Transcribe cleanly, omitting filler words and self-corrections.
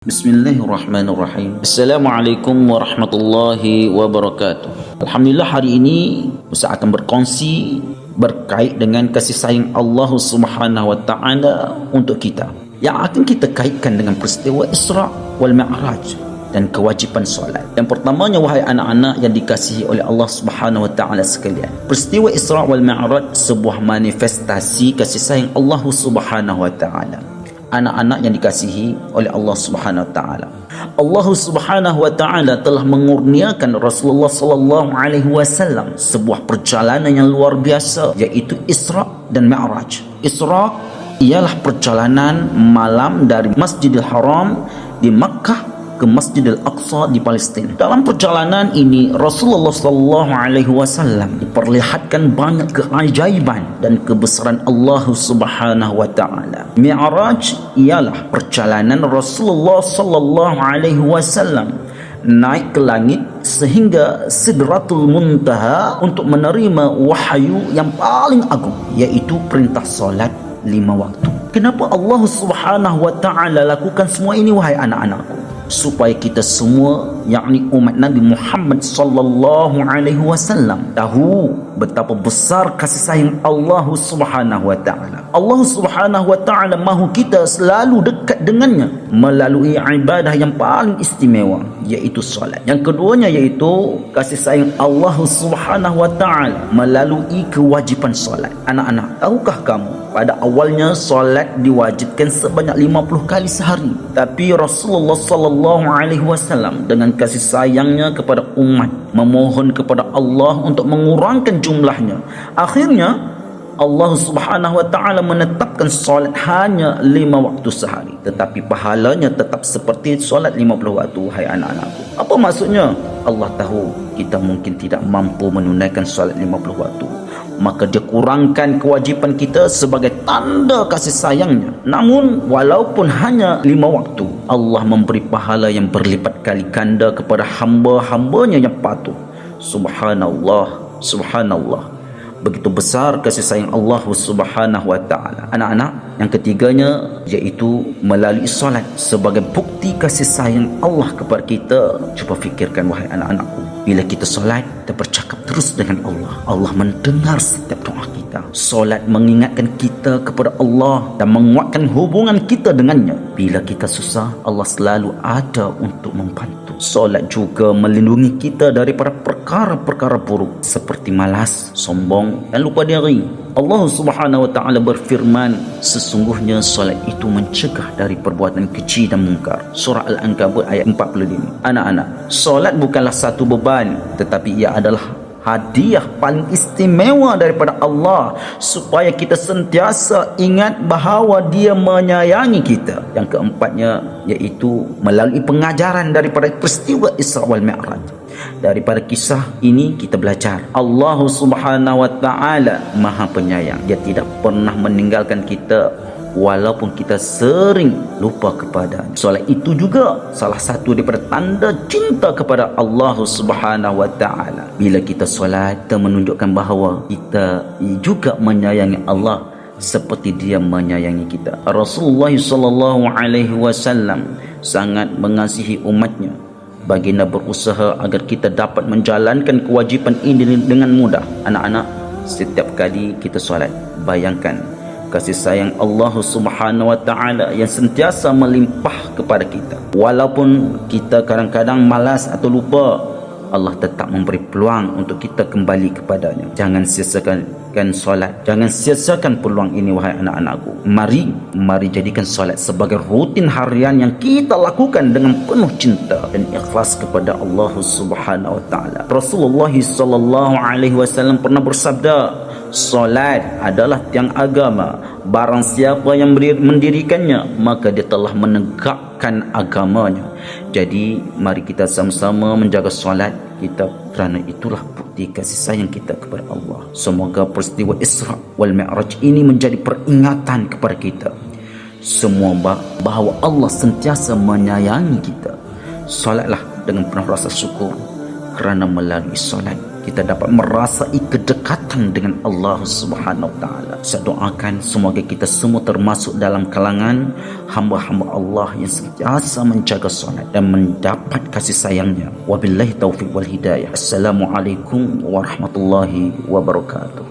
Bismillahirrahmanirrahim. Assalamualaikum warahmatullahi wabarakatuh. Alhamdulillah, hari ini Ustaz akan berkongsi berkait dengan kasih sayang Allah Subhanahu wa taala untuk kita, yang akan kita kaitkan dengan peristiwa Isra wal Mi'raj dan kewajipan solat. Yang pertamanya, wahai anak-anak yang dikasihi oleh Allah Subhanahu wa taala sekalian, peristiwa Isra wal Mi'raj sebuah manifestasi kasih sayang Allah Subhanahu wa taala. Anak-anak yang dikasihi oleh Allah Subhanahu wa taala, Allah Subhanahu wa taala telah mengurniakan Rasulullah sallallahu alaihi wasallam sebuah perjalanan yang luar biasa, iaitu Isra dan Mi'raj. Isra ialah perjalanan malam dari Masjidil Haram di Makkah ke Masjidil Aqsa di Palestin. Dalam perjalanan ini Rasulullah sallallahu alaihi wasallam diperlihatkan banyak keajaiban dan kebesaran Allah Subhanahu wa taala. Mi'raj ialah perjalanan Rasulullah sallallahu alaihi wasallam naik ke langit sehingga Sidratul Muntaha untuk menerima wahyu yang paling agung, iaitu perintah solat 5 waktu. Kenapa Allah Subhanahu wa taala lakukan semua ini, wahai anak-anakku? Supaya kita semua, yakni umat Nabi Muhammad sallallahu alaihi wasallam, tahu betapa besar kasih sayang Allah Subhanahu wa taala. Allah Subhanahu wa taala mahu kita selalu dekat dengannya melalui ibadah yang paling istimewa, iaitu solat. Yang keduanya yaitu kasih sayang Allah Subhanahu wa taala melalui kewajipan solat. Anak-anak, tahukah kamu pada awalnya solat diwajibkan sebanyak 50 kali sehari, tapi Rasulullah sallallahu alaihi wasallam dengan kasih sayangnya kepada umat memohon kepada Allah untuk mengurangkan jumlahnya. Akhirnya Allah Subhanahu wa taala menetapkan solat hanya 5 waktu sehari, tetapi pahalanya tetap seperti solat 50 waktu, hai anak-anakku. Apa maksudnya? Allah tahu kita mungkin tidak mampu menunaikan solat 50 waktu, maka dia kurangkan kewajipan kita sebagai tanda kasih sayangnya. Namun walaupun hanya 5 waktu, Allah memberi pahala yang berlipat kali ganda kepada hamba-hambanya yang patuh. Subhanallah, subhanallah. Begitu besar kasih sayang Allah Subhanahu wa taala. Anak-anak, yang ketiganya yaitu melalui solat sebagai bukti kasih sayang Allah kepada kita. Cuba fikirkan, wahai anak-anakku, bila kita solat, kita bercakap terus dengan Allah. Allah mendengar setiap doa kita. Solat mengingatkan kita kepada Allah dan menguatkan hubungan kita dengannya. Bila kita susah, Allah selalu ada untuk membantu. Solat juga melindungi kita daripada perkara-perkara buruk seperti malas, sombong dan lupa diri. Allah Subhanahu wa taala berfirman, sesungguhnya solat itu mencegah dari perbuatan keji dan mungkar. Surah Al-Ankabut ayat 45. Anak-anak, solat bukanlah satu beban, tetapi ia adalah hadiah paling istimewa daripada Allah, supaya kita sentiasa ingat bahawa Dia menyayangi kita. Yang keempatnya yaitu melalui pengajaran daripada peristiwa Isra wal Mi'raj. Daripada kisah ini kita belajar Allah Subhanahu wa taala Maha Penyayang. Dia tidak pernah meninggalkan kita walaupun kita sering lupa kepadanya. Solat itu juga salah satu daripada tanda cinta kepada Allah Subhanahu wa taala. Bila kita solat, kita menunjukkan bahawa kita juga menyayangi Allah seperti Dia menyayangi kita. Rasulullah sallallahu alaihi wasallam sangat mengasihi umatnya. Baginda berusaha agar kita dapat menjalankan kewajipan ini dengan mudah. Anak-anak, setiap kali kita solat, bayangkan kasih sayang Allah Subhanahu wa taala yang sentiasa melimpah kepada kita. Walaupun kita kadang-kadang malas atau lupa, Allah tetap memberi peluang untuk kita kembali kepadanya. Jangan sia-siakan solat. Jangan sia-siakan peluang ini, wahai anak-anakku. Mari jadikan solat sebagai rutin harian yang kita lakukan dengan penuh cinta dan ikhlas kepada Allah Subhanahu wa taala. Rasulullah sallallahu alaihi wasallam pernah bersabda, solat adalah tiang agama. Barang siapa yang mendirikannya, maka dia telah menegakkan agamanya. Jadi mari kita sama-sama menjaga solat kita, kerana itulah bukti kasih sayang kita kepada Allah. Semoga peristiwa Isra wal Mi'raj ini menjadi peringatan kepada kita semua bahawa Allah sentiasa menyayangi kita. Solatlah dengan penuh rasa syukur, kerana melalui solat kita dapat merasai kedekatan dengan Allah Subhanahu wa taala. Saya doakan semoga kita semua termasuk dalam kalangan hamba-hamba Allah yang sentiasa menjaga solat dan mendapat kasih sayangnya. Wabillahi taufiq wal hidayah. Assalamualaikum warahmatullahi wabarakatuh.